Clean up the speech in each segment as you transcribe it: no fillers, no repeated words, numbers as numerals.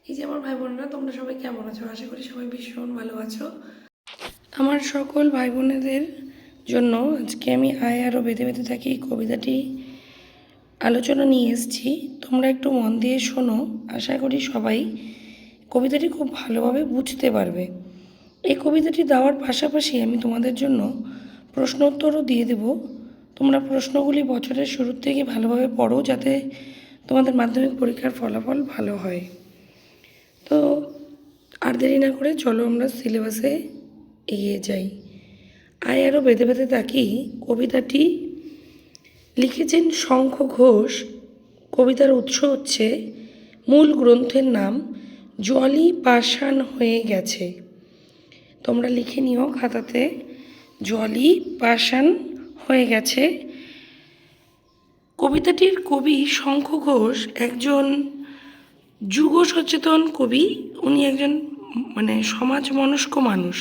এই যে আমার ভাই বোনেরা, তোমরা সবাই কেমন আছো? আশা করি সবাই ভীষণ ভালো আছো। আমার সকল ভাই বোনেদের জন্য আজকে আমি আয় আরও বেঁধে বেঁধে থাকি এই কবিতাটি আলোচনা নিয়ে এসেছি। তোমরা একটু মন দিয়ে শোনো, আশা করি সবাই কবিতাটি খুব ভালোভাবে বুঝতে পারবে। এই কবিতাটি দেওয়ার পাশাপাশি আমি তোমাদের জন্য প্রশ্ন উত্তরও দিয়ে দেব। তোমরা প্রশ্নগুলি বছরের শুরুর থেকে ভালোভাবে পড়ো, যাতে তোমাদের মাধ্যমিক পরীক্ষার ফলাফল ভালো হয়। তো আর দেরি না করে চলো আমরা সিলেবাসে এগিয়ে যাই। আয় আরও বেঁধে বেঁধে থাকি কবিতাটি লিখেছেন শঙ্খ ঘোষ। কবিতার উৎস হচ্ছে মূল গ্রন্থের নাম জলই পাষাণ হয়ে গেছে। তোমরা লিখে নিও খাতাতে, জলই পাষাণ হয়ে গেছে। কবিতাটির কবি শঙ্খ ঘোষ একজন যুগ সচেতন কবি। উনি একজন সমাজ মনস্ক মানুষ।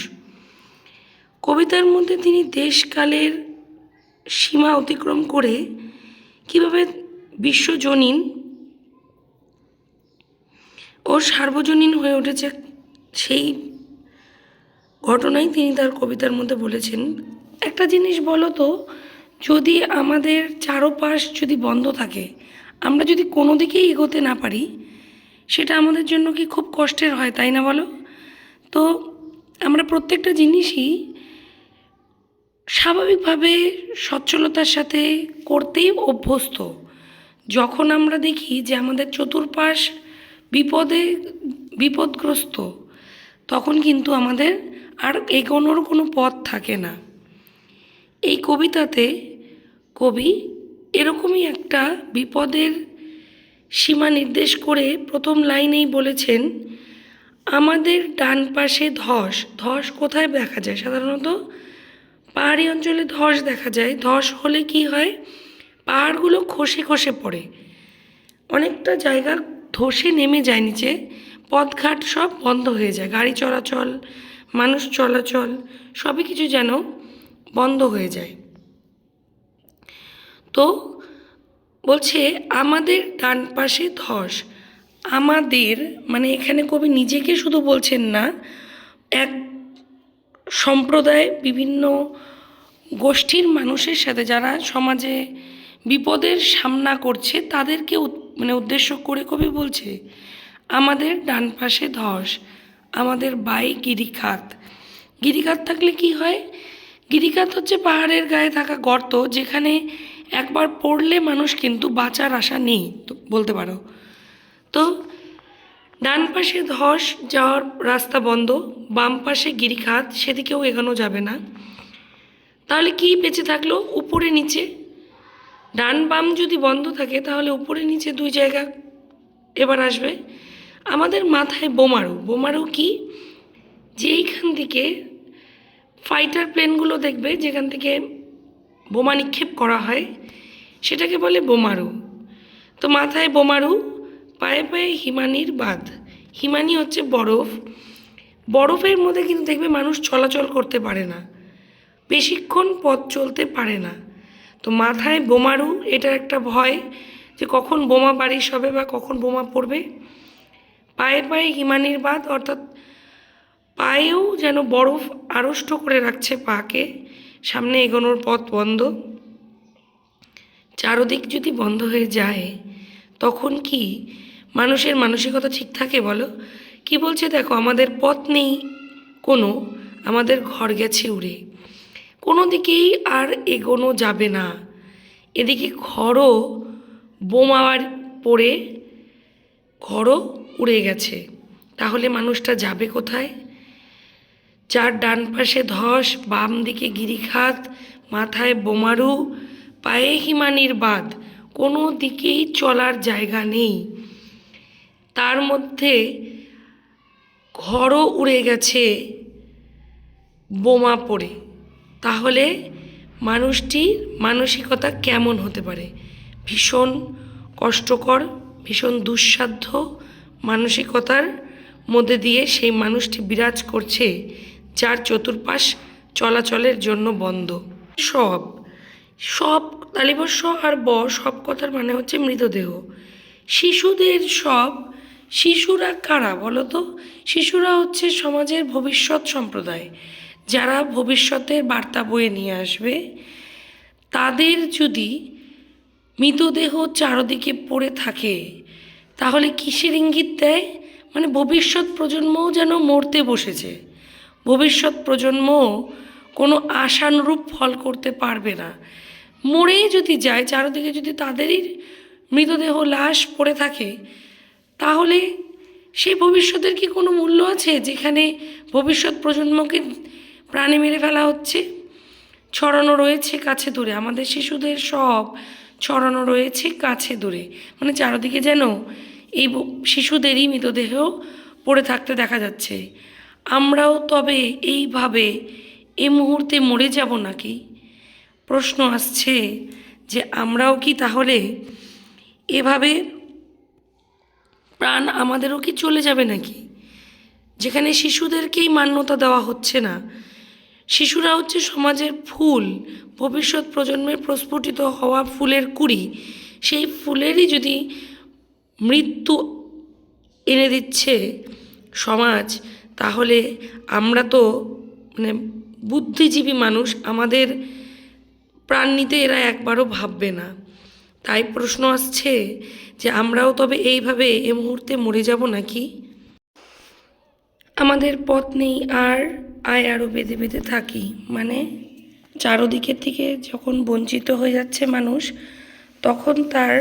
কবিতার মধ্যে তিনি দেশকালের সীমা অতিক্রম করে কীভাবে বিশ্বজনীন ও সার্বজনীন হয়ে উঠেছে সেই ঘটনাই তিনি তার কবিতার মধ্যে বলেছেন। একটা জিনিস বলো তো, যদি আমাদের চারপাশ যদি বন্ধ থাকে, আমরা যদি কোনো দিকেই এগোতে না পারি, সেটা আমাদের জন্য কি খুব কষ্টের হয়, তাই না বলো? তো আমরা প্রত্যেকটা জিনিসই স্বাভাবিকভাবে সচ্ছলতার সাথে করতেই অভ্যস্ত। যখন আমরা দেখি যে আমাদের চতুর্পাশ বিপদগ্রস্ত, তখন কিন্তু আমাদের আর এগোনোর কোনো পথ থাকে না। এই কবিতাতে কবি এরকমই একটা বিপদের সীমা নির্দেশ করে প্রথম লাইনেই বলেছেন, আমাদের ডান পাশে ধস। ধস কোথায় দেখা যায়? সাধারণত পাহাড়ি অঞ্চলে ধস দেখা যায়। ধস হলে কি হয়? পাহাড়গুলো খসে খসে পড়ে, অনেকটা জায়গা ধসে নেমে যায় নিচে, পথঘাট সব বন্ধ হয়ে যায়, গাড়ি চলাচল, মানুষ চলাচল সবই কিছু যেন বন্ধ হয়ে যায়। তো বলছে আমাদের ডান পাশে ধস। আমাদের এখানে কবি নিজেকে শুধু বলছেন না, এক সম্প্রদায় বিভিন্ন গোষ্ঠীর মানুষের সাথে যারা সমাজে বিপদের সামনা করছে তাদেরকে উদ্দেশ্য করে কবি বলছে, আমাদের ডান পাশে ধস, আমাদের বাই গিরিখাত। গিরিখাত থাকলে কি হয়? গিরিখাত হচ্ছে পাহাড়ের গায়ে থাকা গর্ত, যেখানে একবার পড়লে মানুষ কিন্তু বাঁচার আশা নেই, তো বলতে পারো। তো ডান পাশে ধস, যাওয়ার রাস্তা বন্ধ, বাম পাশে গিরিখাত, সেদিকেও এগোনো যাবে না। তাহলে কি বেঁচে থাকলো? উপরে নিচে। ডান বাম যদি বন্ধ থাকে তাহলে উপরে নিচে দুই জায়গা এবার আসবে। আমাদের মাথায় বোমারু। বোমারু কি? যেইখান থেকে ফাইটার প্লেনগুলো দেখবে, যেখান থেকে বোমা নিক্ষেপ করা হয়, সেটাকে বলে বোমারু। তো মাথায় বোমারু, পায়ে পায়ে হিমানির বাঁধ। হিমানি হচ্ছে বরফ। বরফের মধ্যে কিন্তু দেখবে মানুষ চলাচল করতে পারে না, বেশিক্ষণ পথ চলতে পারে না। তো মাথায় বোমারু, এটা একটা ভয় যে কখন বোমা বারিশ হবে বা কখন বোমা পড়বে। পায়ে পায়ে হিমানির বাঁধ, অর্থাৎ পায়েও যেন বরফ আড়ষ্ট করে রাখছে পাকে, সামনে এগোনোর পথ বন্ধ। চারদিক যদি বন্ধ হয়ে যায় তখন কি মানুষের মানসিকতা ঠিক থাকে বলো? কি বলছে দেখো, আমাদের পথ নেই কোনো, আমাদের ঘর গেছে উড়ে, কোনো দিকেই আর এগোনো যাবে না। এদিকে ঘরও বোমা পড়ে ঘরও উড়ে গেছে, তাহলে মানুষটা যাবে কোথায়? যার ডান পাশে ধস, বাম দিকে গিরিখাত, মাথায় বোমারু, পায়ে হিমানির বাঁধ, কোনো দিকেই চলার জায়গা নেই, তার মধ্যে ঘরও উড়ে গেছে বোমা পড়ে, তাহলে মানুষটির মানসিকতা কেমন হতে পারে? ভীষণ কষ্টকর, ভীষণ দুঃসাধ্য মানসিকতার মধ্যে দিয়ে সেই মানুষটি বিরাজ করছে, যার চতুর্পাশ চলাচলের জন্য বন্ধ। সব সব তালিবস্য আর সব কথার মানে হচ্ছে মৃতদেহ। শিশুদের সব শিশুরা কারা বলো তো? শিশুরা হচ্ছে সমাজের ভবিষ্যৎ সম্প্রদায়, যারা ভবিষ্যতের বার্তা বয়ে নিয়ে আসবে। তাদের যদি মৃতদেহ চারদিকে পড়ে থাকে তাহলে কিসের ইঙ্গিত দেয়? মানে ভবিষ্যৎ প্রজন্মও যেন মরতে বসেছে, ভবিষ্যৎ প্রজন্ম কোনো আশানুরূপ ফল করতে পারবে না। মরেই যদি যায়, চারদিকে যদি তাদেরই মৃতদেহ লাশ পড়ে থাকে, তাহলে সেই ভবিষ্যতের কি কোনো মূল্য আছে, যেখানে ভবিষ্যৎ প্রজন্মকে প্রাণে মেরে ফেলা হচ্ছে? ছড়ানো রয়েছে কাছে দূরে, আমাদের শিশুদের সব ছড়ানো রয়েছে কাছে দূরে, মানে চারদিকে যেন এই শিশুদেরই মৃতদেহ পড়ে থাকতে দেখা যাচ্ছে। আমরাও তবে এইভাবে এই মুহূর্তে মরে যাব নাকি? প্রশ্ন আসছে যে আমরাও কি তাহলে এভাবে প্রাণ আমাদেরও কি চলে যাবে নাকি? যেখানে শিশুদেরকেই মান্যতা দেওয়া হচ্ছে না। শিশুরা হচ্ছে সমাজের ফুল, ভবিষ্যৎ প্রজন্মের প্রস্ফুটিত হওয়া ফুলের কুঁড়ি। সেই ফুলেরই যদি মৃত্যু এনে দিচ্ছে সমাজ, তাহলে আমরা তো মানে বুদ্ধিজীবী মানুষ, আমাদের প্রাণ নিতে এরা একবারও ভাববে না। তাই প্রশ্ন আসছে যে আমরাও তবে এইভাবে এ মুহূর্তে মরে যাব নাকি? আমাদের পথ নেই আর, আয় আরও বেঁধে বেঁধে থাকি। মানে চারোদিকের থেকে যখন বঞ্চিত হয়ে যাচ্ছে মানুষ, তখন তার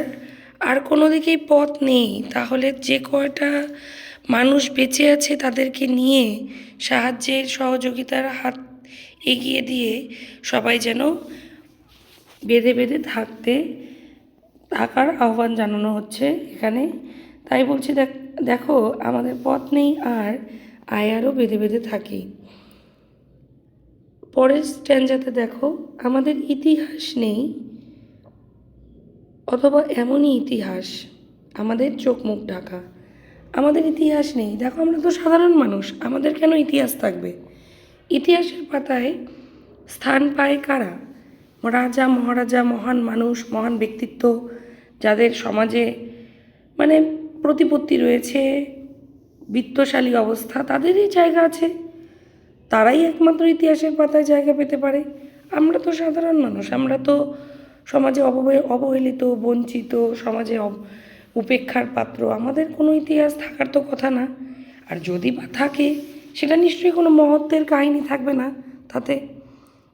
আর কোনো দিকেই পথ নেই। তাহলে যে কয়টা মানুষ বেঁচে আছে তাদেরকে নিয়ে সাহায্যের সহযোগিতার হাত এগিয়ে দিয়ে সবাই যেন বেঁধে বেঁধে থাকার আহ্বান জানানো হচ্ছে এখানে। তাই বলছি, দেখো আমাদের পথ নেই আর, আয় আরও বেঁধে বেঁধে থাকি। পরের স্ট্যান্জাতে দেখো, আমাদের ইতিহাস নেই, অথবা এমনই ইতিহাস আমাদের চোখ মুখ ঢাকা। আমাদের ইতিহাস নেই, দেখো আমরা তো সাধারণ মানুষ, আমাদের কেন ইতিহাস থাকবে? ইতিহাসের পাতায় স্থান পায় কারা? রাজা মহারাজা, মহান মানুষ, মহান ব্যক্তিত্ব, যাদের সমাজে মানে প্রতিপত্তি রয়েছে, বিত্তশালী অবস্থা, তাদেরই জায়গা আছে, তারাই একমাত্র ইতিহাসের পাতায় জায়গা পেতে পারে। আমরা তো সাধারণ মানুষ, আমরা তো সমাজে অবহেলিত, বঞ্চিত, সমাজে উপেক্ষার পাত্র, আমাদের কোনো ইতিহাস থাকার তো কথা না। আর যদি বা থাকে, সেটা নিশ্চয়ই কোনো মহত্বের কাহিনী থাকবে না। তাতে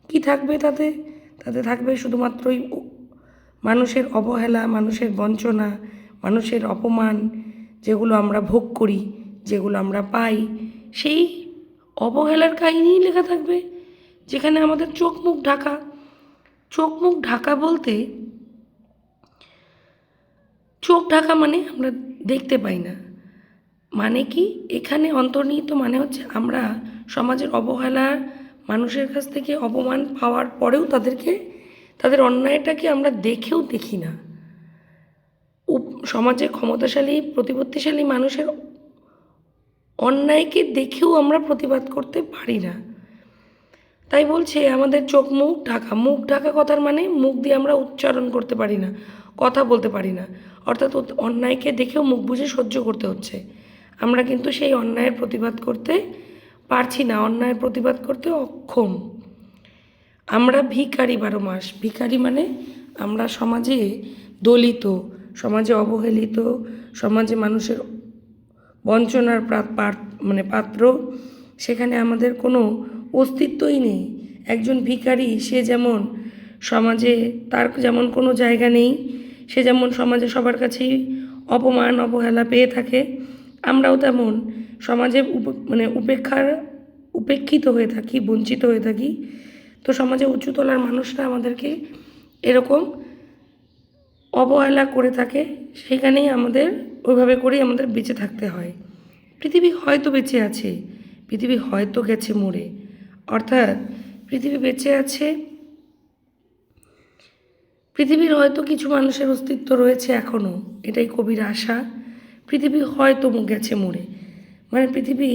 কি থাকবে? তাতে থাকবে শুধুমাত্রই মানুষের অবহেলা, মানুষের বঞ্চনা, মানুষের অপমান, যেগুলো আমরা ভোগ করি, যেগুলো আমরা পাই, সেই অবহেলার কাহিনীই লেখা থাকবে, যেখানে আমাদের চোখ মুখ ঢাকা। চোখ মুখ ঢাকা বলতে, চোখ ঢাকা মানে আমরা দেখতে পাই না, মানে কি এখানে অন্তর্নিহিত মানে হচ্ছে আমরা সমাজের অবহেলার, মানুষের কাছ থেকে অপমান পাওয়ার পরেও তাদের অন্যায়টাকে আমরা দেখেও দেখি না। সমাজে ক্ষমতাশালী, প্রতিপত্তিশালী মানুষের অন্যায়কে দেখেও আমরা প্রতিবাদ করতে পারি না। তাই বলছে আমাদের চোখ মুখ ঢাকা। মুখ ঢাকা কথার মানে মুখ দিয়ে আমরা উচ্চারণ করতে পারি না, কথা বলতে পারি না, অর্থাৎ অন্যায়কে দেখেও মুখ বুজে সহ্য করতে হচ্ছে। আমরা কিন্তু সেই অন্যায়ের প্রতিবাদ করতে পারছি না, অন্যায়ের প্রতিবাদ করতে অক্ষম। আমরা ভিখারি 12 মাস। ভিখারি মানে আমরা সমাজে দলিত, সমাজে অবহেলিত, সমাজে মানুষের বঞ্চনার পাত্র, সেখানে আমাদের কোনো অস্তিত্বই নেই। একজন ভিখারি, সে যেমন সমাজে তার যেমন কোনো জায়গা নেই, সে যেমন সমাজে সবার কাছেই অপমান অবহেলা পেয়ে থাকে, আমরাও তেমন সমাজে উপেক্ষিত হয়ে থাকি, বঞ্চিত হয়ে থাকি। তো সমাজে উঁচুতলার মানুষরা আমাদেরকে এরকম অবহেলা করে থাকে, সেখানেই আমাদের ওইভাবে করেই আমাদের বেঁচে থাকতে হয়। পৃথিবী হয়তো বেঁচে আছে, পৃথিবী হয়তো গেছে মরে, অর্থাৎ পৃথিবী বেঁচে আছে, পৃথিবীর হয়তো কিছু মানুষের অস্তিত্ব রয়েছে এখনও, এটাই কবির আশা। পৃথিবী হয়তো গেছে মরে, মানে পৃথিবী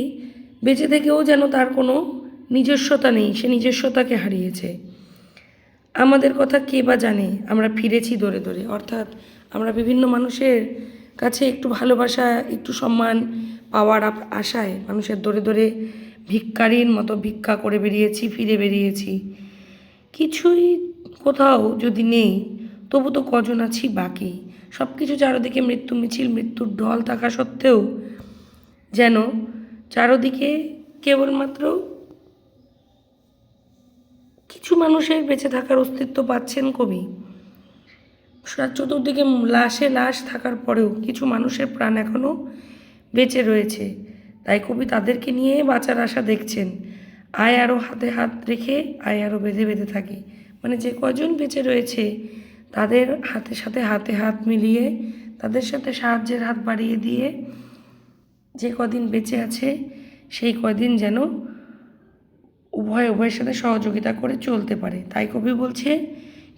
বেঁচে থেকেও যেন তার কোনো নিজস্বতা নেই, সে নিজস্বতাকে হারিয়েছে। আমাদের কথা কে বা জানে, আমরা ফিরেছি দৌড়ে দৌড়ে, অর্থাৎ আমরা বিভিন্ন মানুষের কাছে একটু ভালোবাসা, একটু সম্মান পাওয়ার আশায় মানুষের দরে দরে ভিক্ষারীর মতো ভিক্ষা করে বেরিয়েছি, ফিরে বেরিয়েছি। কিছুই কোথাও যদি নেই, তবু তো কজন আছি বাকি। সব কিছু চারদিকে মৃত্যু মিছিল, মৃত্যুর ঢল থাকা সত্ত্বেও যেন চারদিকে কেবলমাত্র কিছু মানুষের বেঁচে থাকার অস্তিত্ব পাচ্ছেন কবি। চতুর্দিকে লাশে লাশ থাকার পরেও কিছু মানুষের প্রাণ এখনও বেঁচে রয়েছে, তাই কবি তাদেরকে নিয়ে বাঁচার আশা দেখছেন। আয় আরও হাতে হাত রেখে, আয় আরও বেঁধে বেঁধে থাকি। মানে যে কজন বেঁচে রয়েছে তাদের সাথে হাতে হাত মিলিয়ে, তাদের সাথে সাহায্যের হাত বাড়িয়ে দিয়ে যে কদিন বেঁচে আছে সেই কদিন যেন উভয়ের সাথে সহযোগিতা করে চলতে পারে। তাই কবি বলছে,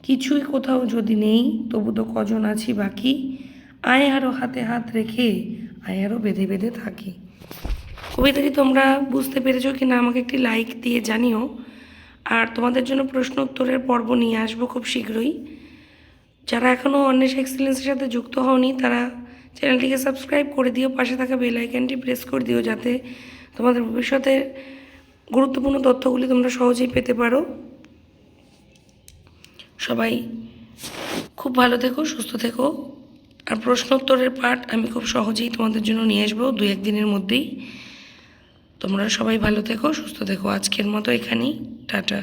কিছুই কোথাও যদি নেই, তবু তো কজন আছি বাকি। আয় আরও হাতে হাত রেখে, আয় আরও বেঁধে বেঁধে থাকি। কবিতাটি তোমরা বুঝতে পেরেছো কি না আমাকে একটি লাইক দিয়ে জানিও। আর তোমাদের জন্য প্রশ্ন উত্তরের পর্ব নিয়ে আসবো খুব শীঘ্রই। যারা এখনও অন্বেষা এক্সেলেন্সের সাথে যুক্ত হওনি তারা চ্যানেলটিকে সাবস্ক্রাইব করে দিও, পাশে থাকা বেল আইকনটি প্রেস করে দিও, যাতে তোমাদের ভবিষ্যতের গুরুত্বপূর্ণ তথ্যগুলি তোমরা সহজেই পেতে পারো। সবাই খুব ভালো থেকো, সুস্থ থেকো। আর প্রশ্ন উত্তরের পার্ট আমি খুব সহজেই তোমাদের জন্য নিয়ে আসবো 2-1 দিনের মধ্যেই। তোমরা সবাই ভালো থেকো, সুস্থ থেকো। আজকের মতো এখানেই, টাটা।